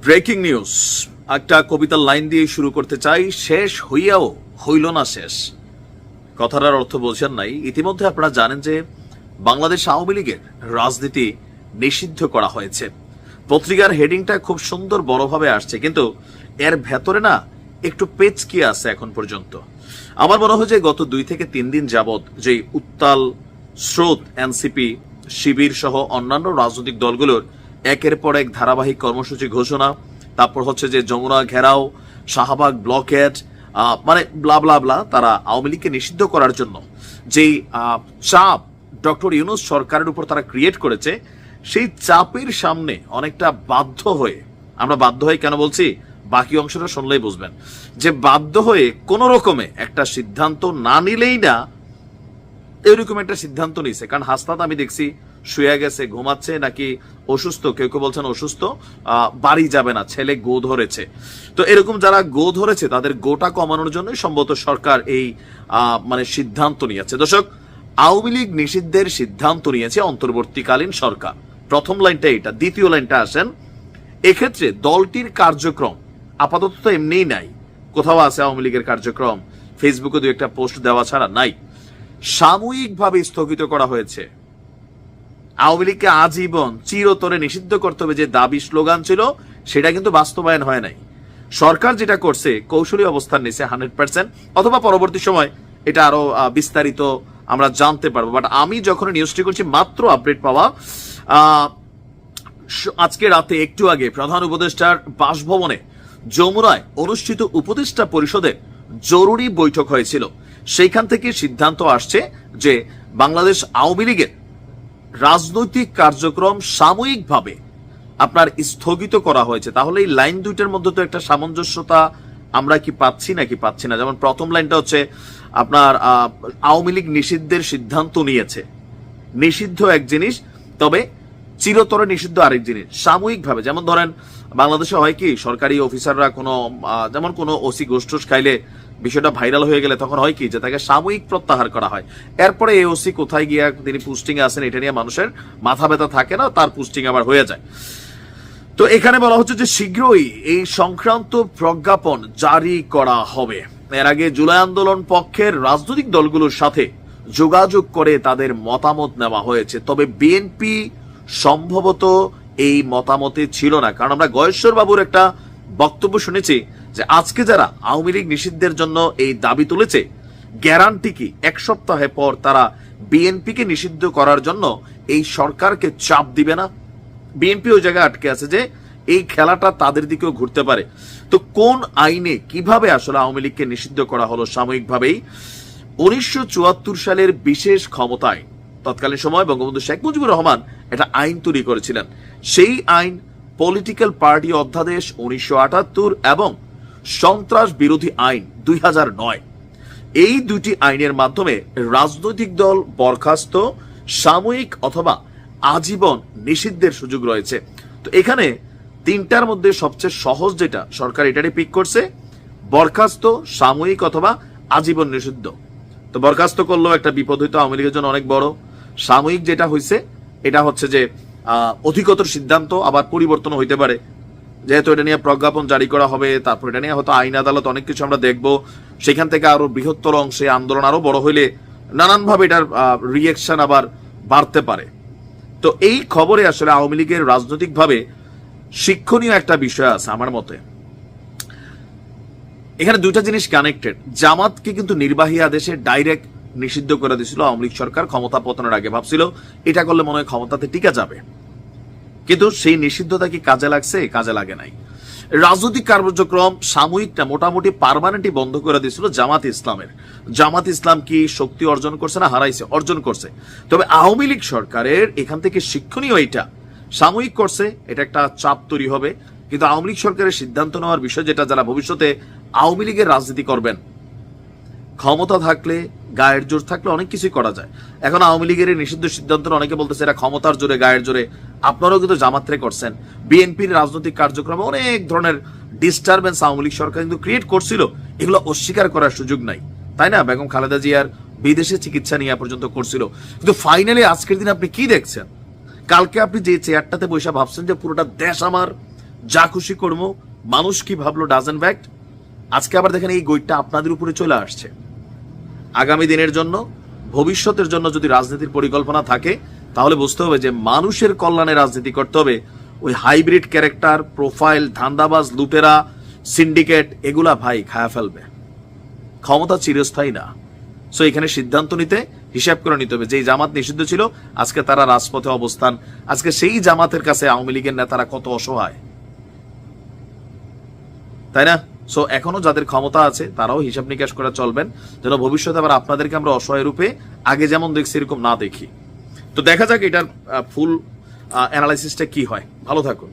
Breaking news, একটা কবিতার line দিয়ে শুরু করতে চাই। শেষ হইয়াও হইল না শেষ। কথাটার অর্থ বলছেন নাই। ইতিমধ্যে আপনারা জানেন যে বাংলাদেশ আওয়ামী লীগের রাজনীতি নিষিদ্ধ করা হয়েছে। পত্রিকার হেডিংটা খুব সুন্দর বড়ভাবে আসছে, কিন্তু এর ভেতরে না একটু পেচকি আছে এখন পর্যন্ত। আমার মনে হয় যে গত 2 থেকে 3 দিন যাবৎ যে উত্তাল স্রোত এনসিপি, শিবির সহ অন্যান্য রাজনৈতিক দলগুলোর একের পর এক ধারাবাহিক কর্মসূচি ঘোষণা, তারপর হচ্ছে যে যমুনা ঘেরাও, শাহবাগ ব্লকেড, মানে ব্লা ব্লা ব্লা, তারা আওয়ামী লীগকে নিষিদ্ধ করার জন্য যেই চাপ ডক্টর ইউনূস সরকারের উপর তারা ক্রিয়েট করেছে, সেই চাপের সামনে অনেকটা বাধ্য হয়ে, আমরা বাধ্য হয়ে কেন বলছি বাকি অংশটা শুনলেই বুঝবেন, যে বাধ্য হয়ে কোন রকমে একটা সিদ্ধান্ত না নিলেই না, এরকম একটা সিদ্ধান্ত নিছে। কারণ হাসনাত আমি দেখছি শুয়ে গেছে, ঘুমাচ্ছে, নাকি অসুস্থ, কেউ কেউ বলছেন অসুস্থ, বাড়ি যাবে না, ছেলে গো ধরেছে। তো এরকম যারা গো ধরেছে তাদের গোটা কমানোর জন্য সম্ভবত সরকার এই মানে সিদ্ধান্ত নিয়েছে। দর্শক, আওয়ামী লীগ নিষিদ্ধের সিদ্ধান্ত নিয়েছে অন্তর্বর্তীকালীন সরকার। প্রথম লাইনটা এটা। দ্বিতীয় লাইনটা আসেন, এক্ষেত্রে দলটির কার্যক্রম আপাতত তো এমনিই নাই, কোথাও আছে আওয়ামী লীগের কার্যক্রম, ফেসবুকে 2-1টা পোস্ট দেওয়া ছাড়া নাই, সাময়িকভাবে স্থগিত করা হয়েছে। আওয়ামী লীগকে আজীবন চিরতরে নিষিদ্ধ করতে হবে যে দাবি স্লোগান ছিল, সেটা কিন্তু বাস্তবায়ন হয় নাই। সরকার যেটা করছে, কৌশলী অবস্থান নিছে 100%, অথবা পরবর্তী সময় এটা আরো বিস্তারিত আমরা জানতে পারবো। বাট আমি যখন নিউজটি করছি, মাত্র আপডেট পাওয়া, আজকে রাতে একটু আগে প্রধান উপদেষ্টার বাসভবনে যমুনায় অনুষ্ঠিত উপদেষ্টা পরিষদে জরুরি বৈঠক হয়েছিল। সেইখান থেকে সিদ্ধান্ত আসছে যে বাংলাদেশ আওয়ামী লীগের রাজনৈতিক কার্যক্রম সাময়িকভাবে আপনার স্থগিত করা হয়েছে। তাহলে এই লাইন দুইটার মধ্যে তো একটা সামঞ্জস্যতা আমরা কি পাচ্ছি নাকি পাচ্ছি না। যেমন প্রথম লাইনটা হচ্ছে আপনার আওয়ামী লীগ নিষিদ্ধের সিদ্ধান্ত নিয়েছে, নিষিদ্ধ এক জিনিস, তবে চিরতরে নিষিদ্ধ আরেক জিনিস। সাময়িকভাবে, যেমন ধরেন বাংলাদেশে হয় কি, সরকারি অফিসাররা কোনো যেমন কোনো ওসি গোষ্ঠুস খাইলে বিষয়টা ভাইরাল হয়ে গেলে তখন হয় কি যে তাকে সাময়িক প্রত্যাহার করা হয়। এরপরে এই ওসি কোথায় গিয়া তিনি পোস্টিং আছেন এটা নিয়ে মানুষের মাথা ব্যথা থাকে না, তার পোস্টিং আবার হয়ে যায়। তো এখানে বলা হচ্ছে যে শীঘ্রই এই সংক্রান্ত প্রজ্ঞাপন জারি করা হবে। এর আগে জুলাই আন্দোলন পক্ষের রাজনৈতিক দলগুলোর সাথে যোগাযোগ করে তাদের মতামত নেওয়া হয়েছে, তবে বিএনপি সম্ভবত এই মতামতে ছিল না। কারণ আমরা গয়েশ্বর বাবুর একটা বক্তব্য শুনেছি যে আজকে যারা আওয়ামী লীগ নিষিদ্ধের জন্য এই দাবি তুলেছে, গ্যারান্টি কি 1 সপ্তাহ পর তারা বিএনপিকে নিষিদ্ধ করার জন্য এই সরকারকে চাপ দিবে না? বিএনপি ওই জায়গায় আটকে আছে যে এই খেলাটা তাদের দিকেও ঘুরতে পারে। তো কোন আইনে কিভাবে আসলে আওয়ামী লীগকে নিষিদ্ধ করা হলো সাময়িকভাবেই? 1974 সালের বিশেষ ক্ষমতা আইন, তৎকালীন সময় বঙ্গবন্ধু শেখ মুজিবুর রহমান একটা আইন তৈরি করেছিলেন। সেই আইন পলিটিক্যাল পার্টি অধ্যাদেশ 1978 এবং সন্ত্রাস বিরোধী আইন 2009, এই দুটি আইনের মাধ্যমে রাজনৈতিক দল বরখাস্ত, সাময়িক অথবা আজীবন নিষিদ্ধের সুযোগ রয়েছে। তো এখানে 3টার মধ্যে সবচেয়ে সহজ যেটা, সরকার এটারই পিক করছে, বরখাস্ত, সাময়িক অথবা আজীবন নিষিদ্ধ। তো বরখাস্ত করলেও একটা বিপদ হইতো আওয়ামী লীগের জন্য অনেক বড়। সাময়িক যেটা হয়েছে এটা হচ্ছে যে অধিকতর সিদ্ধান্ত আবার পরিবর্তন হইতে পারে, যেহেতু এটা নিয়ে প্রজ্ঞাপন জারি করা হবে, তারপর এটা নিয়ে হয়তো আইন আদালত অনেক কিছু আমরা দেখবো, সেখান থেকে আরো বৃহত্তর অংশে আন্দোলন আরো বড় হইলে নানানভাবে এটার রিয়েকশন আবার বাড়তে পারে। তো এই খবরে আসলে আওয়ামী লীগের রাজনৈতিকভাবে শিক্ষণীয় একটা বিষয় আছে আমার মতে। এখানে 2টা জিনিস কানেক্টেড। জামাতকে কিন্তু নির্বাহী আদেশে ডাইরেক্ট নিষিদ্ধ করে দিয়েছিল আওয়ামী লীগ সরকার ক্ষমতা পতনের আগে। ভাবছিল এটা করলে মনে হয় ক্ষমতাতে টিকা যাবে, কিন্তু সেই নিষিদ্ধতা কি কাজে লাগছে? কাজে লাগে নাই। রাজনৈতিক কার্যক্রম সাময়িকটা মোটামুটি পার্মানেন্টই বন্ধ করে দিয়েছিল জামাত ইসলামের। জামাত ইসলাম কি শক্তি অর্জন করছে না হারাইছে? অর্জন করছে। তবে আওয়ামী লীগ সরকারের এখান থেকে শিক্ষণীয় এইটা, সাময়িক করছে, এটা একটা চাপ তৈরি হবে, কিন্তু আওয়ামী লীগ সরকারের সিদ্ধান্ত নেওয়ার বিষয় যেটা, যারা ভবিষ্যতে আওয়ামী লীগের রাজনীতি করবেন, ক্ষমতা থাকলে, গায়ের জোর থাকলে অনেক কিছুই করা যায়। এখন আওয়ামী লীগের নিষিদ্ধ সিদ্ধান্ত অনেকে বলতেছে এটা ক্ষমতার জোরে, গায়ের জোরে। আপনারাও কিন্তু জামাতরে করছেন। বিএনপির রাজনৈতিক কার্যক্রমে অনেক ধরনের ডিস্টারবেন্স আওয়ামী লীগ সরকার কিন্তু ক্রিয়েট করছিল, এগুলো অস্বীকার করার সুযোগ নাই, তাই না? বেগম খালেদা জিয়ার বিদেশে চিকিৎসা নিয়ে পর্যন্ত করছিল। কিন্তু ফাইনালি আজকের দিন আপনি কি দেখছেন? কালকে আপনি যে চেয়ারটাতে বসে ভাবছেন যে পুরোটা দেশ আমার, যা খুশি করবো, মানুষ কি ভাবলো ডাজেন্ট ফ্যাক্ট। আজকে আবার দেখেন এই গৈটটা আপনাদের উপরে চলে আসছে। আগামী দিনের জন্য, ভবিষ্যতের জন্য যদি রাজনীতির পরিকল্পনা থাকে, তাহলে বুঝতে হবে যে মানুষের কল্যাণে রাজনীতি করতে হবে। ওই হাইব্রিড ক্যারেক্টার, প্রোফাইল, ধান্দাবাজ, লুটেরা, সিন্ডিকেট, এগুলা ভাই খায়া ফেলবে। ক্ষমতা চিরস্থায়ী না। সো এখানে সিদ্ধান্ত নিতে, হিসাব করে নিতে হবে। যেই জামাত নিষিদ্ধ ছিল, আজকে তারা রাজপথে অবস্থান। আজকে সেই জামাতের কাছে আওয়ামী লীগের নেতারা কত অসহায়, তাই না? সো এখনো যাদের ক্ষমতা আছে তারাও হিসাব নিকাশ করে চলবেন, যেন ভবিষ্যতে আবার আপনাদেরকে আমরা অসহায় রূপে আগে যেমন দেখছি এরকম না দেখি। তো দেখা যাক এটার ফুল অ্যানালাইসিসটা কি হয়। ভালো থাকুন।